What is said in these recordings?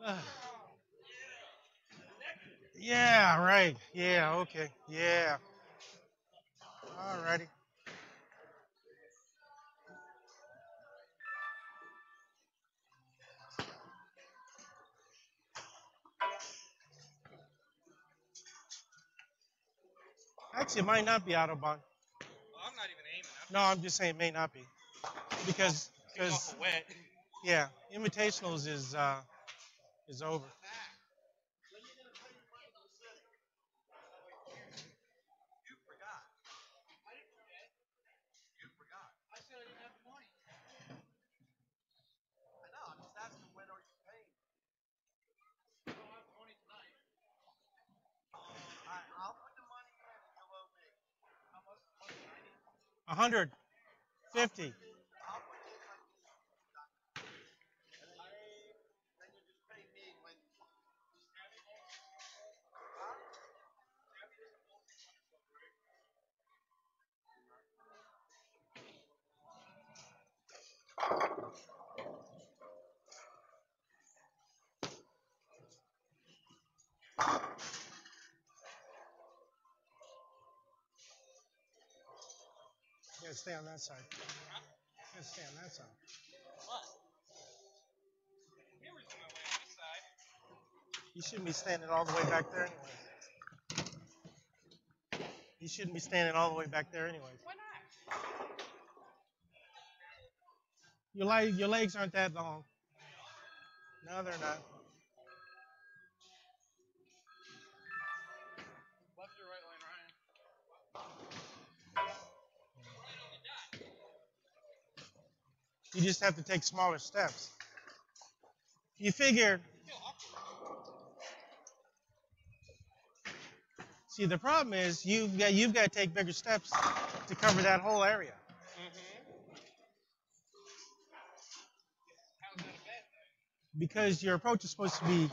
Uh, yeah, right. Yeah, okay. Yeah. Alrighty. Actually, it might not be Autobahn. Well, I'm not even aiming. No, I'm just saying it may not be because Getting awful wet. yeah, Invitationals is over. You forgot. You forgot. I said I didn't have the money. I know. I'm just asking when are you paying? I don't have 20 tonight. I'll put the money in and you'll owe me. How much money I need? 150. I'll put it in like then you just pay me when. Huh? Yeah, stay on that side. Yeah, stay on that side. What? Camera's in my way on this side. You shouldn't be standing all the way back there anyway. You shouldn't be standing all the way back there anyway. Why not? Your legs aren't that long. No, they're not. Left or right lane, Ryan? You just have to take smaller steps. You figure. See, the problem is you've got to take bigger steps to cover that whole area How's that a bet? because your approach is supposed to be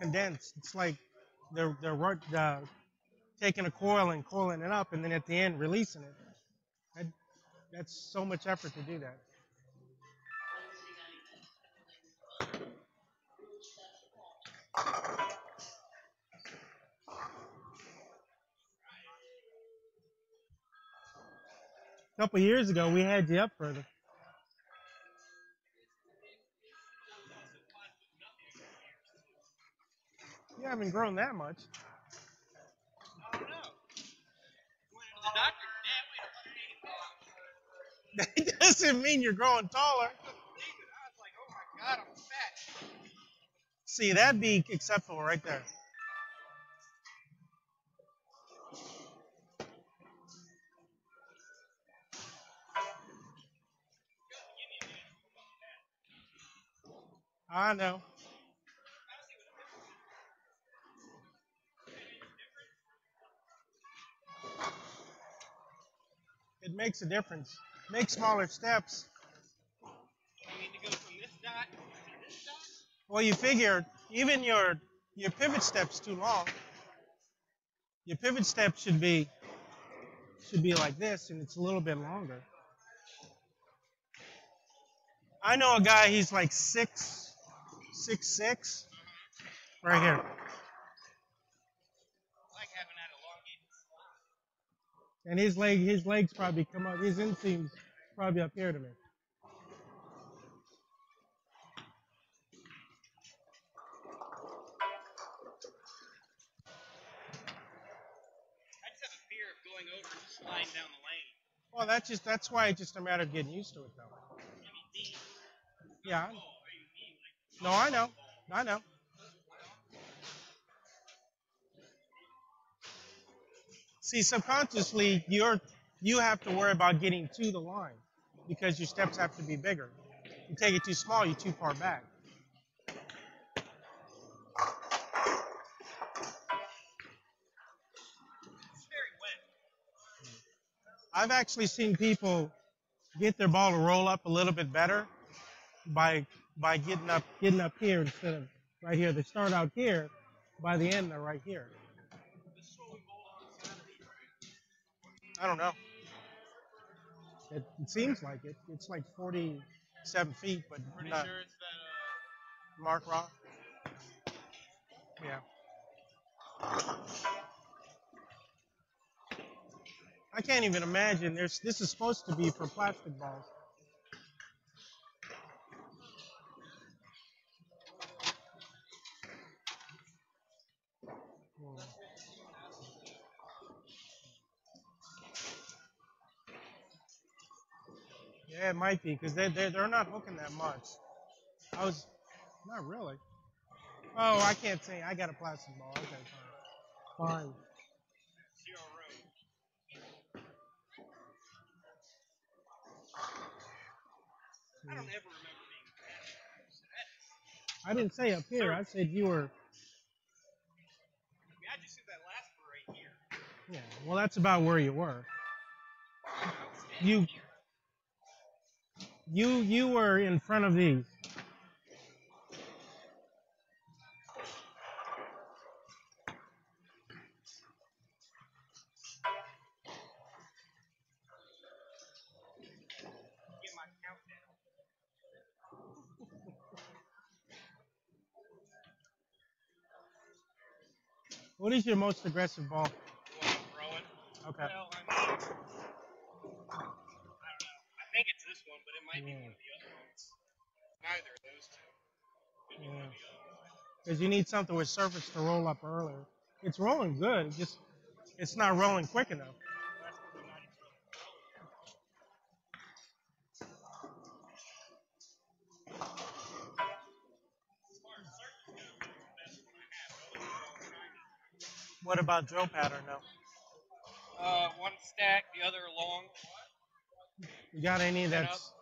condensed. It's like they're taking a coil and coiling it up, and then at the end releasing it. That, that's so much effort to do that. A couple of years ago, we had you up further. You haven't grown that much. I don't know. Went to the doctor. Dad, wait, That doesn't mean you're growing taller. I couldn't believe it. I was like, oh my God, I'm fat. See, that'd be acceptable right there. I know. It makes a difference. Make smaller steps. I need to go from this dot to this dot. Well, you figure even your pivot step's too long. Your pivot step should be like this, and it's a little bit longer. I know a guy. He's like 6'6", right here, I like having that elongated slot. and his legs probably come up. His inseams probably up here to me. I just have a fear of going over and just sliding down the lane. Well, that's why it's just a matter of getting used to it, though. I mean, me. Yeah. Oh, I mean, like, No, I know. I know. See, subconsciously, you have to worry about getting to the line because your steps have to be bigger. You take it too small, you're too far back. it's very wet. I've actually seen people get their ball to roll up a little bit better by getting up here instead of right here. They start out here, by the end they're right here. This is what we bowled on Saturday, right? I don't know. It seems like it. It's like 47 feet, but Pretty not sure it's that, Mark Rock. Yeah. I can't even imagine. This is supposed to be for plastic balls. Hmm. Yeah, it might be because they're not hooking that much. I was not really. Oh, I can't say I got a plastic ball. Okay, fine. Fine. I don't ever remember being bad. I didn't say up here. I said you were. I mean, I just said that last one right here. Yeah. Well, that's about where you were. You you were in front of these. Get my countdown. What is your most aggressive ball? Well, I'm throwing. Okay. Well, I mean, I don't know. I think it's this one, but it might be one of the other ones. Neither of those two. Could be one of the other ones. Because you need something with surface to roll up earlier. It's rolling good. It's not rolling quick enough. That's because I'm not even really throwing it. As far as surface goes, that's the best one I have. The other one's all shiny. What about drill pattern now? One stack, the other long. You got any that's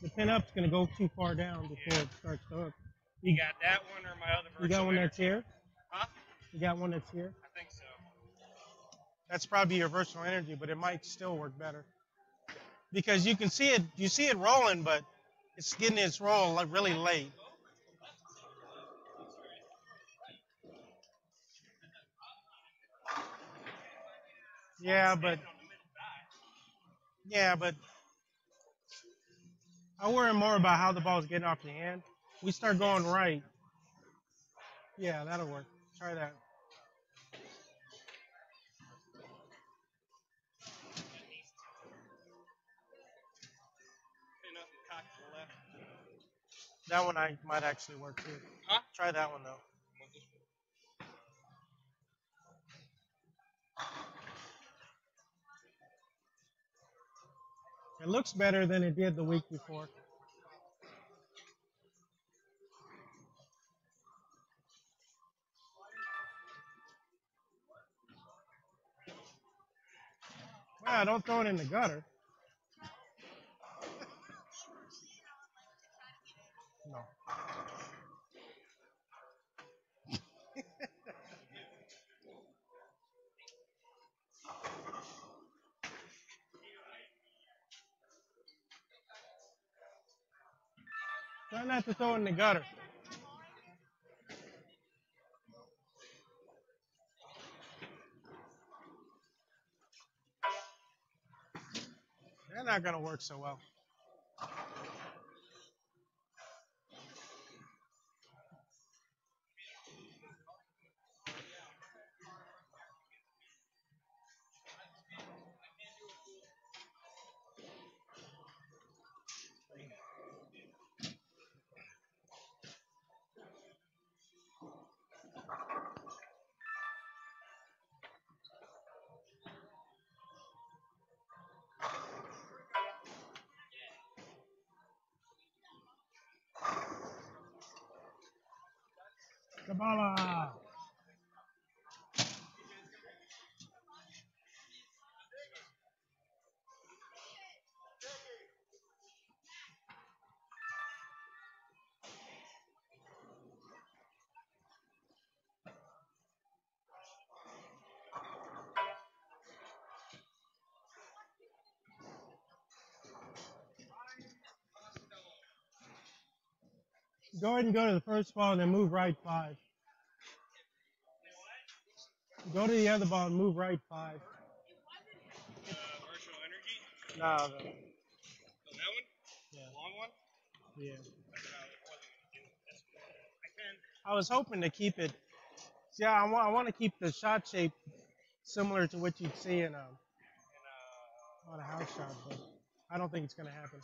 the pin up's gonna go too far down before it starts to hook. You got that one or my other virtual You got one that's energy? here? Huh? You got one that's here? I think so. That's probably your virtual energy, but it might still work better. Because you can see it rolling, but it's getting its roll like really late. Yeah, but I worry more about how the ball's getting off your hand. We start going right. Yeah, that'll work. Try that. Pin up and cock to the left. That one I might actually work too. Huh? Try that one though. It looks better than it did the week before. Well, don't throw it in the gutter. No. Try not to throw it in the gutter. They're not going to work so well. Kabbalah. Go ahead and go to the first ball and then move right 5. Go to the other ball and move right 5. Virtual energy? No, Oh, that one? yeah. The long one? Yeah. I wasn't going to do it this one. I can. I was hoping to keep it. Yeah, I want to keep the shot shape similar to what you'd see on a house shot, but I don't think it's going to happen.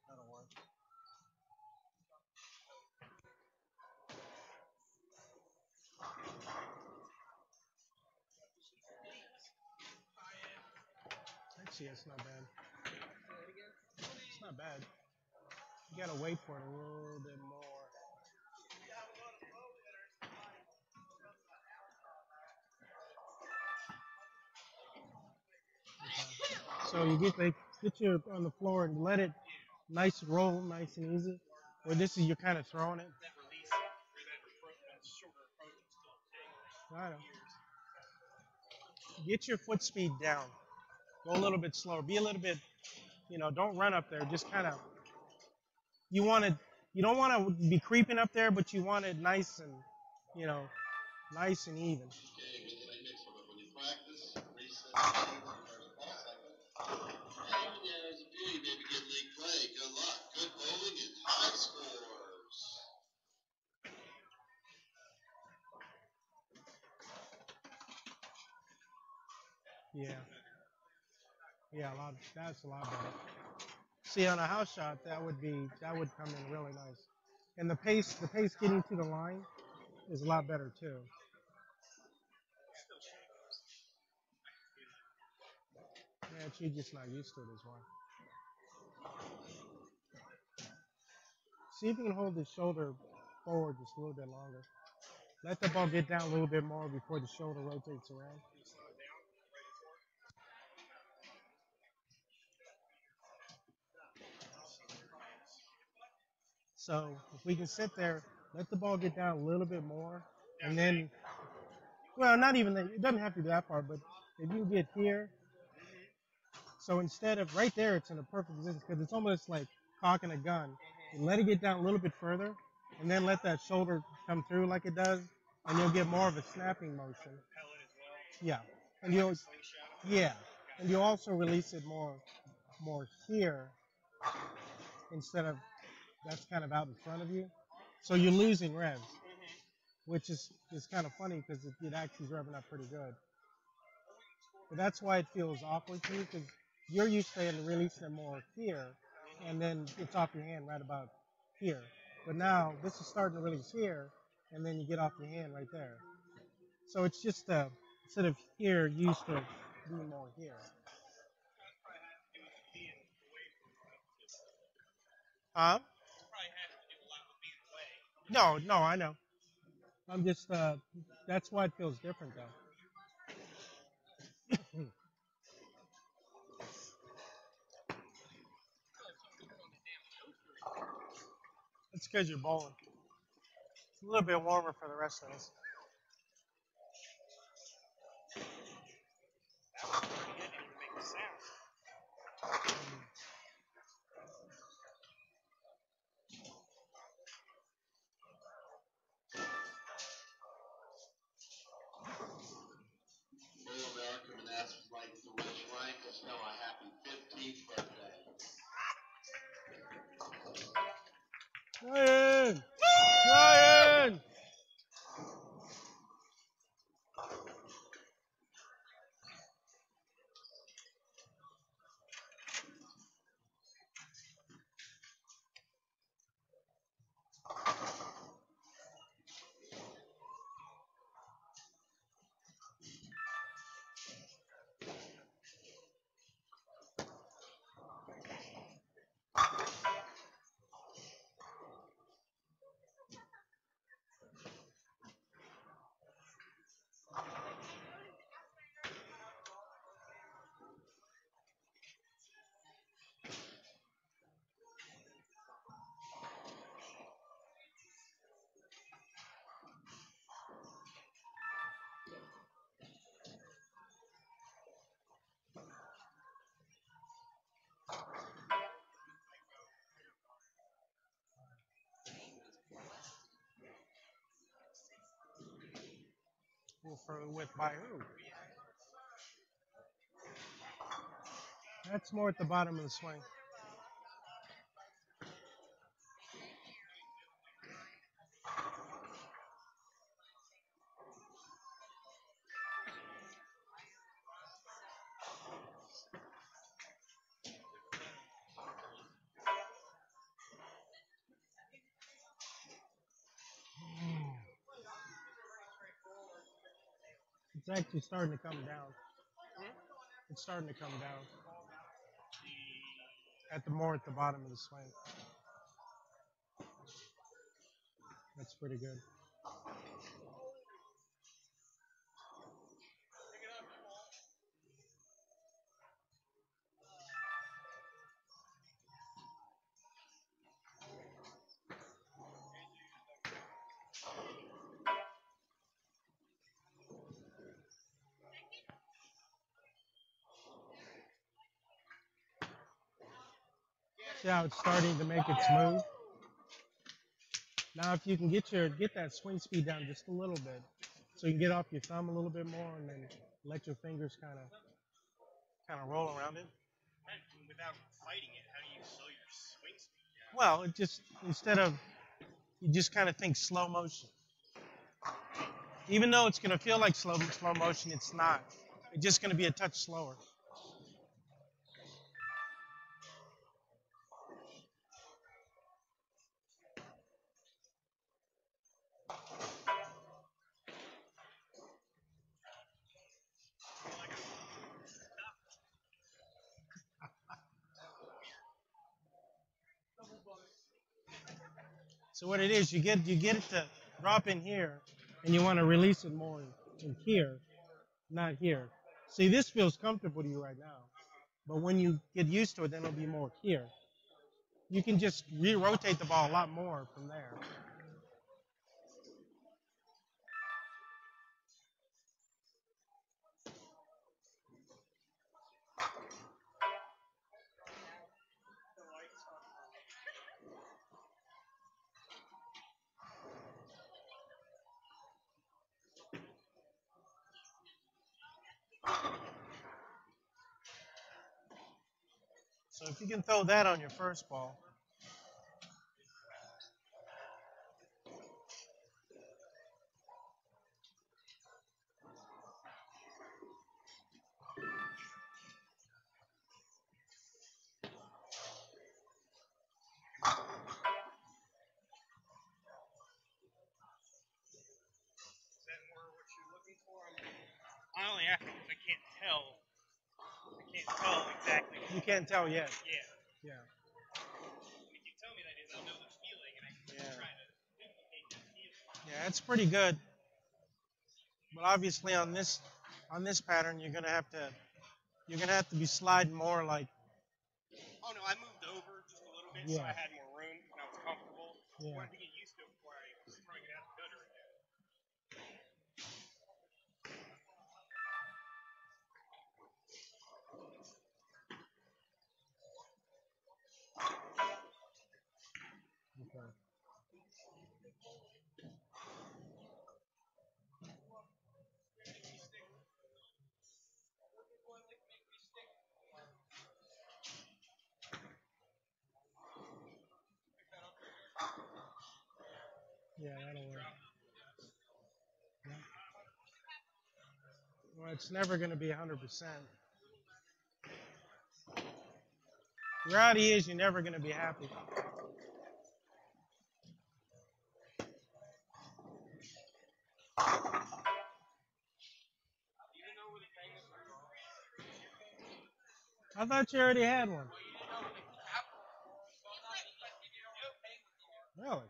That'll work. Actually, it's not bad. It's not bad. You gotta wait for it a little bit more. So you get your on the floor and let it nice roll, nice and easy. Or this is you're kind of throwing it. That release or that shorter approach is still take I know. Get your foot speed down. Go a little bit slower. Be a little bit, don't run up there. Just kind of. You want it. You don't want to be creeping up there, but you want it nice and, nice and even. When you practice, reset, there's a beauty, baby. Get league play. Good luck. Good bowling and high scores. Yeah. Yeah, that's a lot better. See, on a house shot, that would come in really nice. And the pace getting to the line is a lot better too. Yeah, you're just not used to it as well. See if you can hold the shoulder forward just a little bit longer. Let the ball get down a little bit more before the shoulder rotates around. So if we can sit there, let the ball get down a little bit more, and then, well, not even that. It doesn't have to be that far, but if you get here, so instead of right there, it's in a perfect position because it's almost like cocking a gun. You let it get down a little bit further, and then let that shoulder come through like it does, and you'll get more of a snapping motion. Yeah, and you'll also release it more here instead of that's kind of out in front of you. So you're losing revs, which is kind of funny because it actually is revving up pretty good. But that's why it feels awkward to you because you're used to releasing it more here, and then it's off your hand right about here. But now this is starting to release here, and then you get off your hand right there. So it's just instead of here, used to being more here. Huh? No, I know. I'm just, that's why it feels different, though. It's because you're bowling. It's a little bit warmer for the rest of us. That was pretty good. Didn't even make a sound. Real American Manassas would like to wish Frank Costello a happy 15th birthday. Ryan! Ryan! follow through with by who. That's more at the bottom of the swing. It's actually starting to come down. It's starting to come down. At the bottom of the swing. That's pretty good. See how it's starting to make it smooth? Now if you can get that swing speed down just a little bit, so you can get off your thumb a little bit more and then let your fingers kind of roll around it. Without fighting it, how do you slow your swing speed down? Well, it just, instead of, you just kind of think slow motion. Even though it's going to feel like slow motion, it's not. It's just going to be a touch slower. So what it is, you get it to drop in here, and you want to release it more in here, not here. See, this feels comfortable to you right now, but when you get used to it, then it'll be more here. You can just re-rotate the ball a lot more from there. So if you can throw that on your first ball. Is that more what you're looking for? I only ask because I can't tell. I can't tell exactly. You can't tell yet. Yeah. Yeah. If you tell me that is, I'll know the feeling, and I can try to duplicate that feeling. Yeah, it's pretty good. But obviously on this pattern, you're gonna have to be sliding more like. Oh no, I moved over just a little bit so I had more room and I was comfortable. I wanted to get used to it before I was throwing it out the gutter again. Okay. Yeah, that'll work. Yeah. Well, it's never going to be 100%. The reality is you're never going to be happy. I thought you already had one. Really?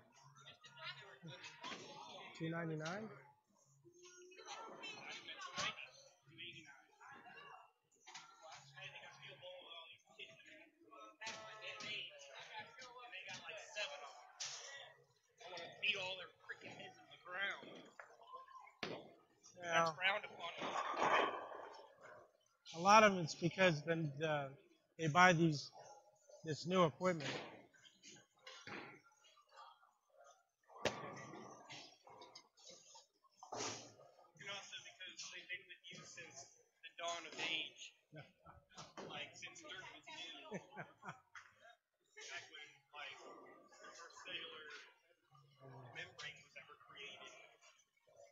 $2.99? Beat all their freaking heads in the ground. Yeah. That's frowned upon. A lot of it's because then they buy this new equipment. And also because dawn of age. Like, since dirt was new. Back when, like, the first cellular membrane was ever created.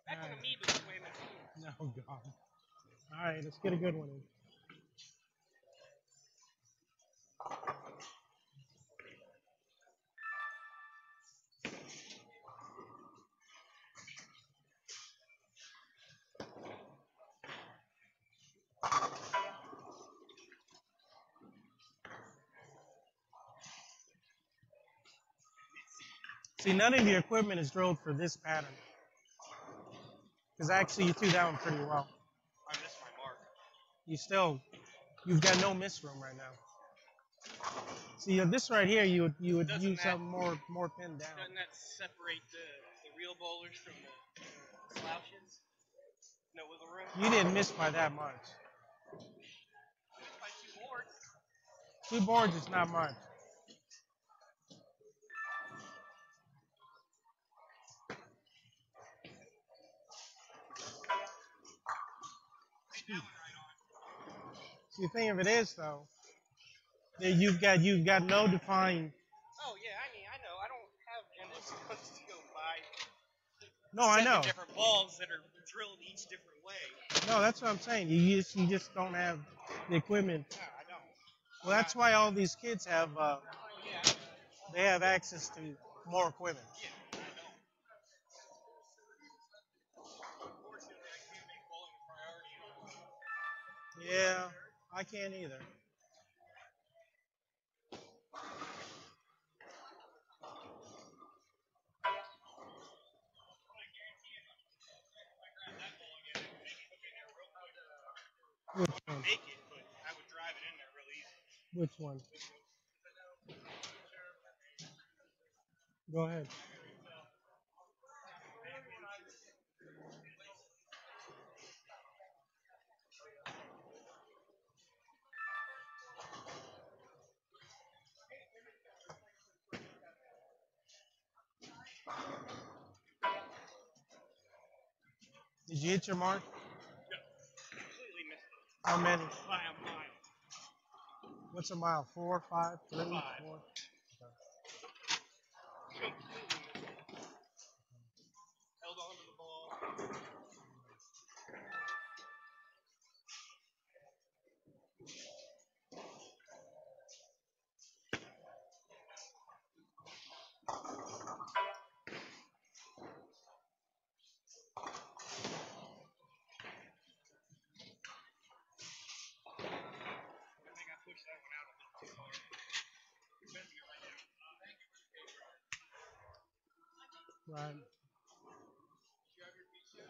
Back when amoebas swam in pools. No, God. All right, let's get a good one in. See, none of the equipment is drilled for this pattern. Because actually you threw that one pretty well. I missed my mark. You've got no miss room right now. See, this right here, you would use something more pinned down. Doesn't that separate the real bowlers from the slouches? No wiggle room? You didn't miss by that much. By 2 boards. 2 boards is not much. See, the thing of it is, though, that you've got no defined. Oh yeah, I mean, I know. I don't have endoscopes to go buy. No, I know. Different balls that are drilled each different way. No, that's what I'm saying. You just don't have the equipment. No, I don't. Well, that's why all these kids have. They have access to more equipment. Yeah, I don't. Unfortunately, I can't make bowling a priority. Yeah, I can't either. Which one? Make it, but I would drive it in there real easy. Which one? Go ahead. Did you hit your mark? No. Completely missed it. How many? By a mile. What's a mile? 4, 5, 3, 4? 5. Completely missed it. Held on to the ball. Push that one out a little too hard. You're missing it right now. Right. You have your feet shut?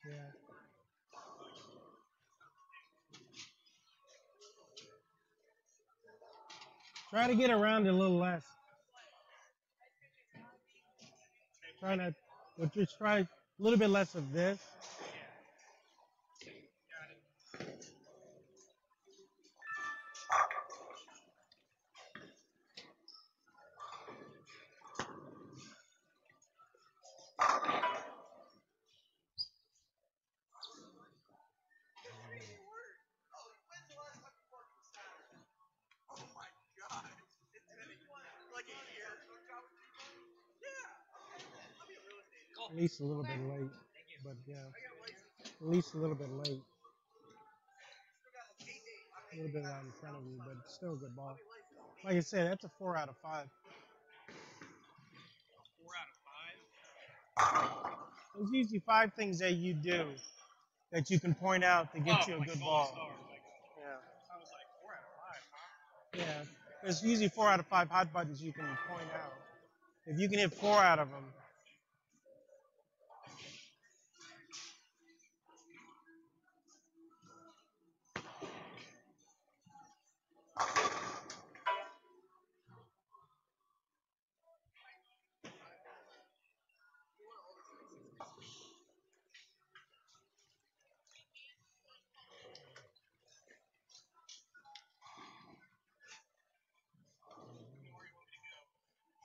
Yeah. Try to get around it a little less. Try not, but just try a little bit less of this. At least a little bit late, but yeah, at least a little bit late. A little bit out in front of you, but still a good ball. Like I said, that's a 4 out of 5. 4 out of 5? There's usually 5 things that you do that you can point out to get you a good ball. Yeah. I was like, 4 Yeah, there's usually 4 out of 5 hot buttons you can point out. If you can hit 4 out of them,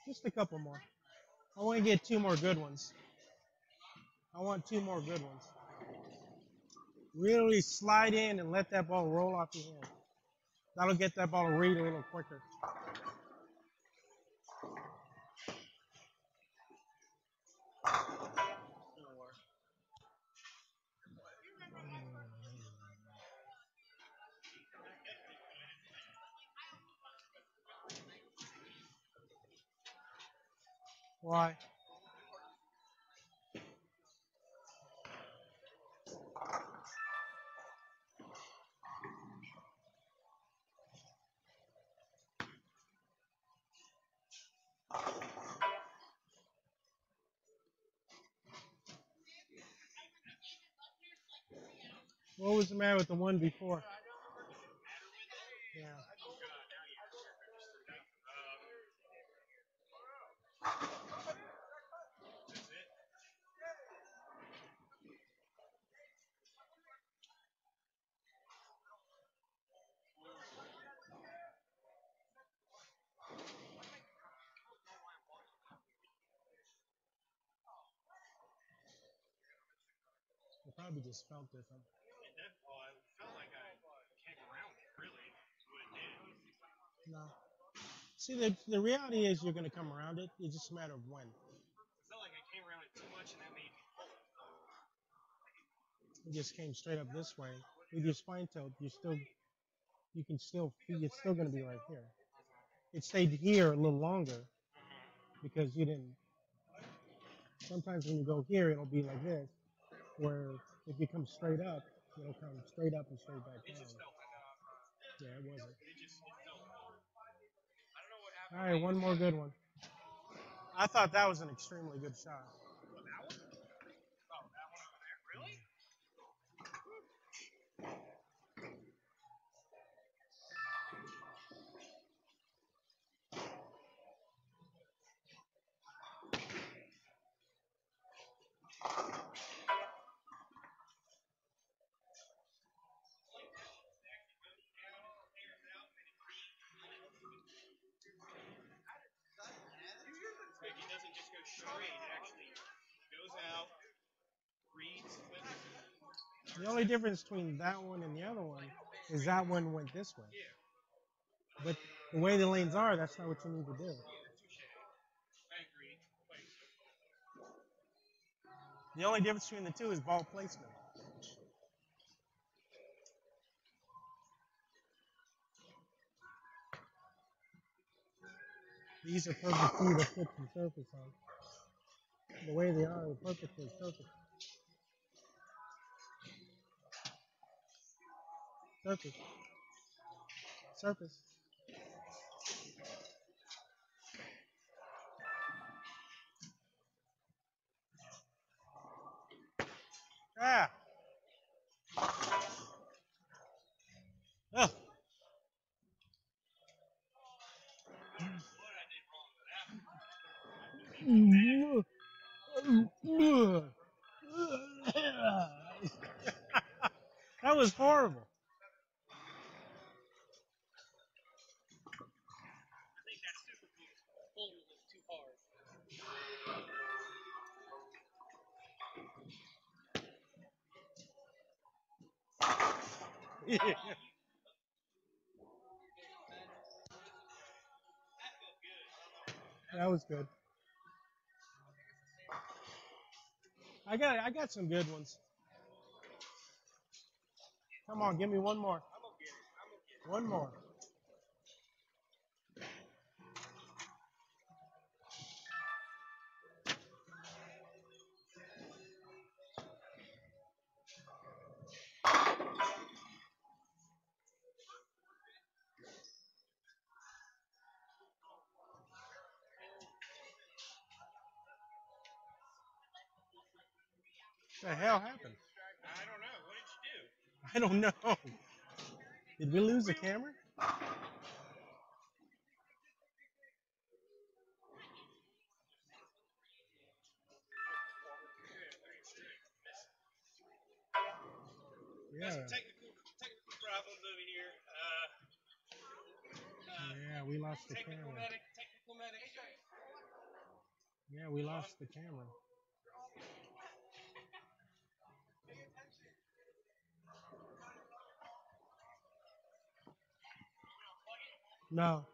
just a couple more. I want to get 2 more good ones. I want 2 more good ones. Really slide in and let that ball roll off your hand. That'll get that ball to read a little quicker. Why? What was the matter with the one before? Yeah. I probably just felt different. I felt like I came around it, really. What it did. No. See, the reality is you're going to come around it. It's just a matter of when. I felt like I came around it too much, and that made me pull it. You just came straight up this way. With your spine tilt, it's still going to be right here. It stayed here a little longer because you didn't. Sometimes when you go here, it'll be like this, where if you come straight up, it'll come straight up and straight back down. Yeah, it wasn't. All right, one more good one. I thought that was an extremely good shot. It doesn't just go straight. It actually goes out, reads, flips. The only difference between that one and the other one is that one went this way. But the way the lanes are, that's not what you need to do. I agree. The only difference between the two is ball placement. These are perfect for you to put the surface on. The way they are perfectly surface. Surface. Surface. Ah. Ugh. That was horrible. I think that's just pulled a little too hard. That was good. I got some good ones. Come on, give me one more. One more. What the hell happened? I don't know. What did you do? I don't know. Did we lose the camera? Got Yeah. some technical problems over here. Yeah, we lost the Technical camera. medic. Yeah, we lost the camera. No.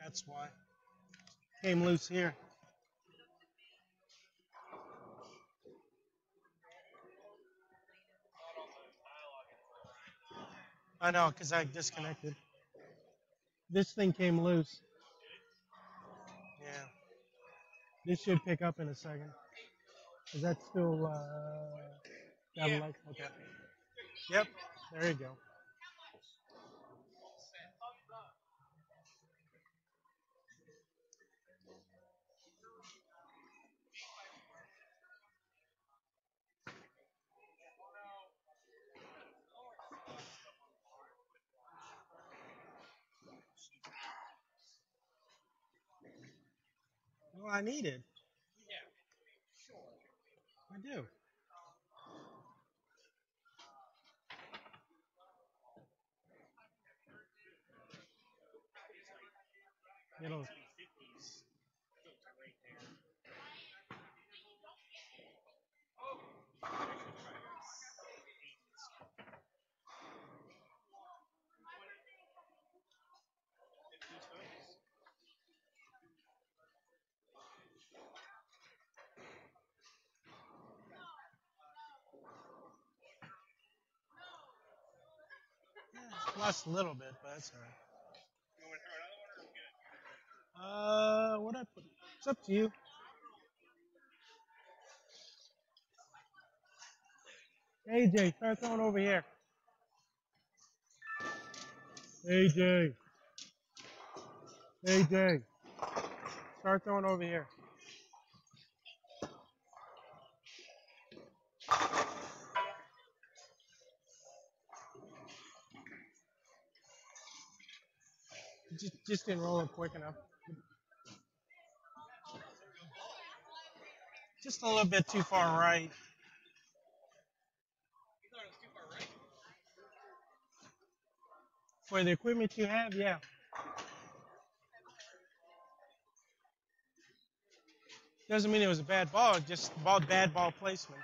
That's why. Came loose here. I know, because I disconnected. This thing came loose. Yeah. This should pick up in a second. Is that still got Yeah. like okay. Yep. There you go. Well, I need it. I do. It'll. Lost a little bit, but that's all right. You want to throw another one or good? What I put? It's up to you. AJ, start throwing over here. AJ. AJ. Start throwing over here. Just didn't roll it quick enough. Just a little bit too far right. You thought it was too far right? For the equipment you have, yeah. Doesn't mean it was a bad ball, just bad ball placement.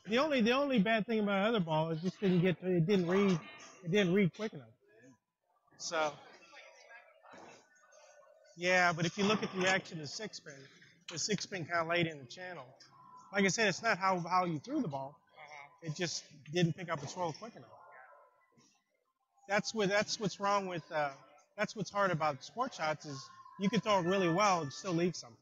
The only bad thing about other ball is just it didn't read quick enough. So yeah, but if you look at the action of the six pin kind of laid in the channel. Like I said, it's not how you threw the ball. It just didn't pick up its roll quick enough. That's what's wrong with that's what's hard about sport shots is you can throw it really well and still leave something.